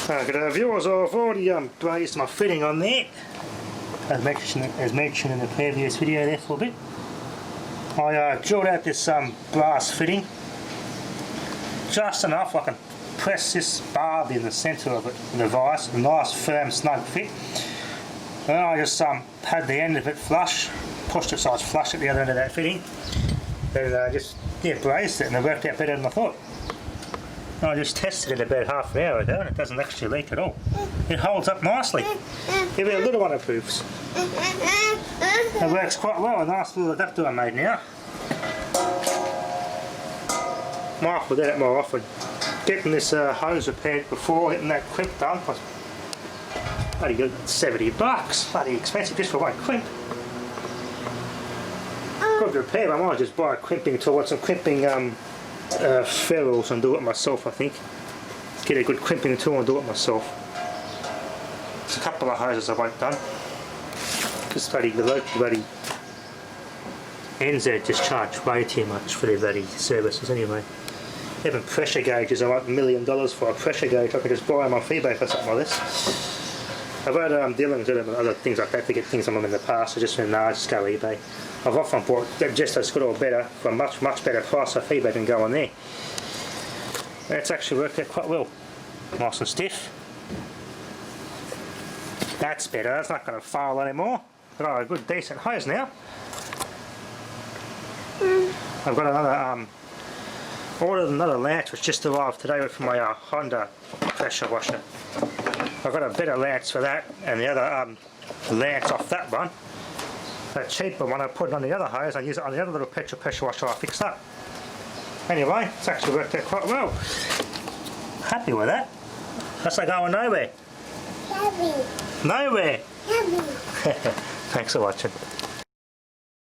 Okay, viewers, I've already brazed my fitting on there, as mentioned in the previous video there for a bit. I drilled out this brass fitting just enough I can press this barb in the centre of it, the vise, a nice firm snug fit. And then I just had the end of it flush, pushed it so it's flush at the other end of that fitting, and just brazed it, and it worked out better than I thought. I just tested it about half an hour ago and it doesn't actually leak at all. It holds up nicely. Even a little one approves. It works quite well. A nice little adapter I made now. Might have to do it more often. Getting this hose repaired before getting that crimp done was bloody good, $70. Bloody expensive just for one crimp. Good repair, I might just buy a crimping tool and some crimping ferrules and do it myself. I think get a good crimping tool and do it myself. There's a couple of hoses I want done because the local bloody NZ just charge way too much for their bloody services anyway. Even pressure gauges, I want $1 million for a pressure gauge. I can just buy them off eBay for something like this. I've had dealings with them and other things like that to get things on them in the past, so just when I just go eBay. I've often bought them just as good or better for a much better price off eBay than go on there. And it's actually worked out quite well. Nice and stiff. That's better, it's not going to fail anymore. I've got a good decent hose now. I've got another ordered another lance which just arrived today from my Honda pressure washer. I've got a better lance for that and the other lance off that one. That cheaper one I put it on the other hose, I use it on the other little petrol pressure washer I fixed up. Anyway, it's actually worked out quite well. Happy with that. That's like going nowhere. Happy. Nowhere. Happy. Thanks for watching.